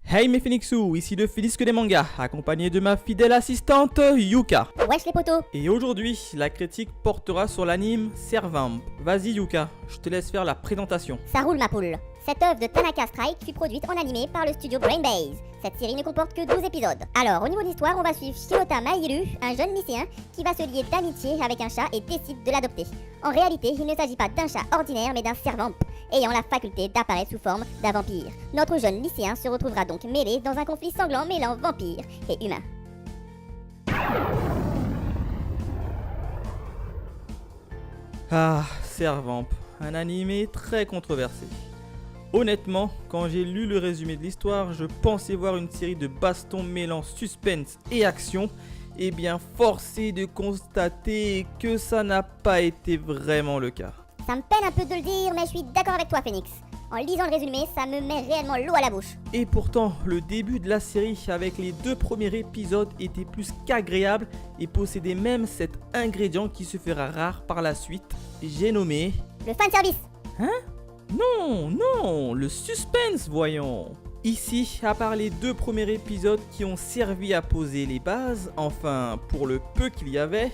Hey mes Phoenixous, ici le Phoenix des mangas, accompagné de ma fidèle assistante Yuka. Wesh les potos. Et aujourd'hui, la critique portera sur l'anime Servamp. Vas-y Yuka, je te laisse faire la présentation. Ça roule ma poule. Cette œuvre de Tanaka Strike fut produite en animé par le studio Brain Base. Cette série ne comporte que 12 épisodes. Alors, au niveau de l'histoire, on va suivre Shirota Mahiru, un jeune lycéen qui va se lier d'amitié avec un chat et décide de l'adopter. En réalité, il ne s'agit pas d'un chat ordinaire mais d'un servamp, ayant la faculté d'apparaître sous forme d'un vampire. Notre jeune lycéen se retrouvera donc mêlé dans un conflit sanglant mêlant vampire et humain. Ah, Servamp, un animé très controversé. Honnêtement, quand j'ai lu le résumé de l'histoire, je pensais voir une série de bastons mêlant suspense et action, et bien forcé de constater que ça n'a pas été vraiment le cas. Ça me peine un peu de le dire, mais je suis d'accord avec toi Phoenix. En lisant le résumé, ça me met réellement l'eau à la bouche. Et pourtant, le début de la série avec les 2 premiers épisodes était plus qu'agréable et possédait même cet ingrédient qui se fera rare par la suite. J'ai nommé... Le fanservice. Hein? Non, le suspense, voyons. Ici, à part les 2 premiers épisodes qui ont servi à poser les bases, enfin, pour le peu qu'il y avait,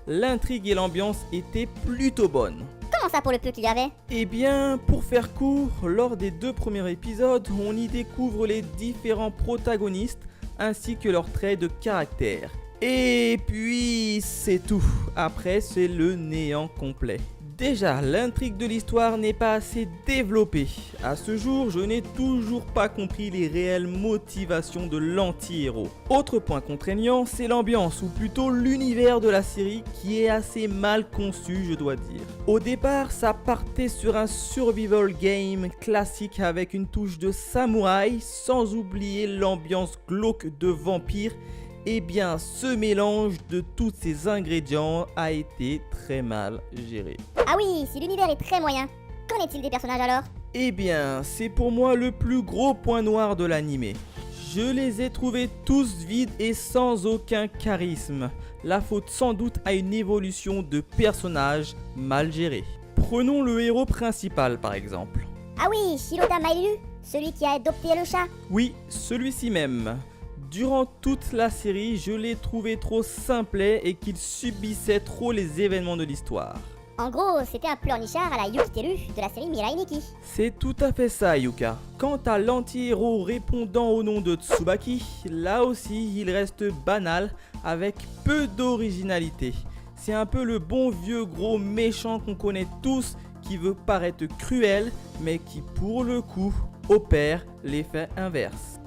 l'intrigue et l'ambiance étaient plutôt bonnes. Comment ça pour le peu qu'il y avait? Eh bien, pour faire court, lors des 2 premiers épisodes, on y découvre les différents protagonistes ainsi que leurs traits de caractère. Et puis, c'est tout. Après, c'est le néant complet. Déjà, l'intrigue de l'histoire n'est pas assez développée. À ce jour, je n'ai toujours pas compris les réelles motivations de l'anti-héros. Autre point contraignant, c'est l'ambiance, ou plutôt l'univers de la série, qui est assez mal conçu, je dois dire. Au départ, ça partait sur un survival game classique avec une touche de samouraï, sans oublier l'ambiance glauque de vampire. Eh bien, ce mélange de tous ces ingrédients a été très mal géré. Ah oui, si l'univers est très moyen, qu'en est-il des personnages alors? Eh bien, c'est pour moi le plus gros point noir de l'animé. Je les ai trouvés tous vides et sans aucun charisme. La faute sans doute à une évolution de personnages mal gérés. Prenons le héros principal par exemple. Ah oui, Shirota Mahiru, celui qui a adopté le chat. Oui, celui-ci même. Durant toute la série, je l'ai trouvé trop simplet et qu'il subissait trop les événements de l'histoire. En gros, c'était un pleurnichard à la Yukiteru de la série Mirai Nikki. C'est tout à fait ça, Yuka. Quant à l'anti-héros répondant au nom de Tsubaki, là aussi il reste banal avec peu d'originalité. C'est un peu le bon vieux gros méchant qu'on connaît tous qui veut paraître cruel mais qui pour le coup opère l'effet inverse.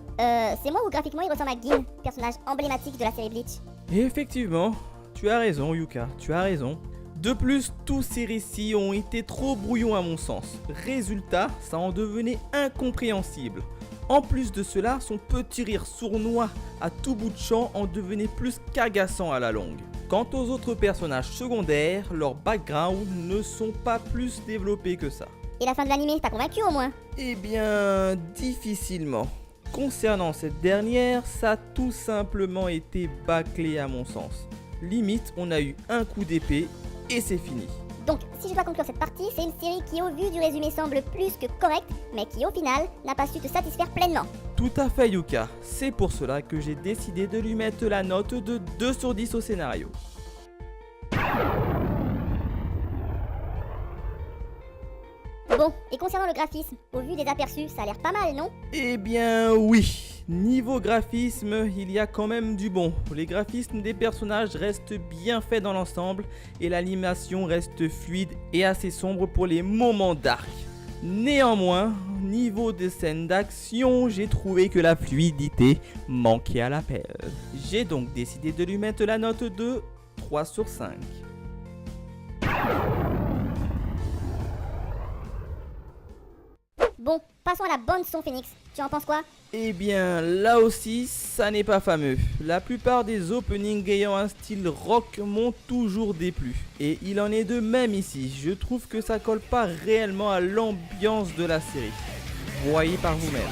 C'est moi ou graphiquement il ressemble à Gin, personnage emblématique de la série Bleach? Effectivement, tu as raison Yuka, tu as raison. De plus, tous ces récits ont été trop brouillons à mon sens. Résultat, ça en devenait incompréhensible. En plus de cela, son petit rire sournois à tout bout de champ en devenait plus qu'agaçant à la longue. Quant aux autres personnages secondaires, leurs backgrounds ne sont pas plus développés que ça. Et la fin de l'animé, t'as convaincu au moins? Eh bien, difficilement. Concernant cette dernière, ça a tout simplement été bâclé à mon sens. Limite, on a eu un coup d'épée et c'est fini. Donc, si je dois conclure cette partie, c'est une série qui au vu du résumé semble plus que correcte, mais qui au final n'a pas su te satisfaire pleinement. Tout à fait Yuka, c'est pour cela que j'ai décidé de lui mettre la note de 2 sur 10 au scénario. Bon, et concernant le graphisme, au vu des aperçus, ça a l'air pas mal, non? Eh bien oui, niveau graphisme, il y a quand même du bon. Les graphismes des personnages restent bien faits dans l'ensemble et l'animation reste fluide et assez sombre pour les moments dark. Néanmoins, niveau des scènes d'action, j'ai trouvé que la fluidité manquait à l'appel. J'ai donc décidé de lui mettre la note de 3 sur 5. Bon, passons à la bande son Phoenix. Tu en penses quoi? Eh bien, là aussi, ça n'est pas fameux. La plupart des openings ayant un style rock m'ont toujours déplu. Et il en est de même ici. Je trouve que ça colle pas réellement à l'ambiance de la série. Voyez par vous-même.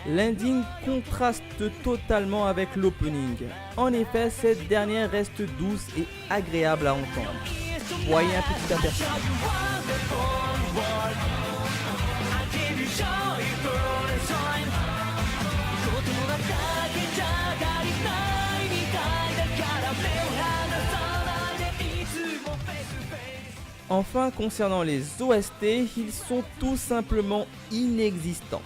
L'ending contraste totalement avec l'opening. En effet, cette dernière reste douce et agréable à entendre. Voyez un petit aperçu. Enfin, concernant les OST, ils sont tout simplement inexistants.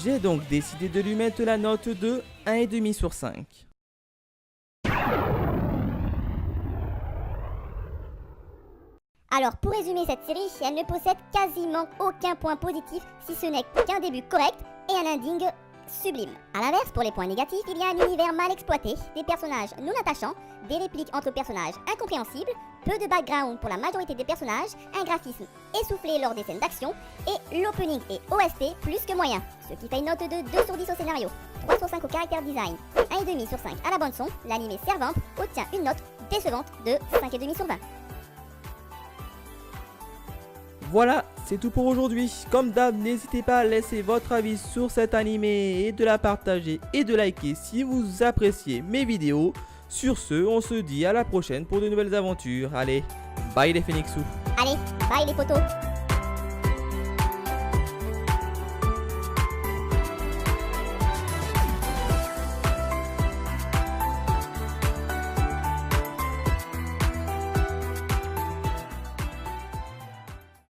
J'ai donc décidé de lui mettre la note de 1,5 sur 5. Alors pour résumer cette série, elle ne possède quasiment aucun point positif si ce n'est qu'un début correct et un ending sublime. A l'inverse, pour les points négatifs, il y a un univers mal exploité, des personnages non attachants, des répliques entre personnages incompréhensibles, peu de background pour la majorité des personnages, un graphisme essoufflé lors des scènes d'action et l'opening et OST plus que moyen, ce qui fait une note de 2 sur 10 au scénario, 3 sur 5 au caractère design, 1,5 sur 5 à la bande son. L'animé Servamp obtient une note décevante de 5,5 sur 20. Voilà, c'est tout pour aujourd'hui. Comme d'hab, n'hésitez pas à laisser votre avis sur cet animé et de la partager et de liker si vous appréciez mes vidéos. Sur ce, on se dit à la prochaine pour de nouvelles aventures. Allez, bye les Phoenixous. Allez, bye les potos.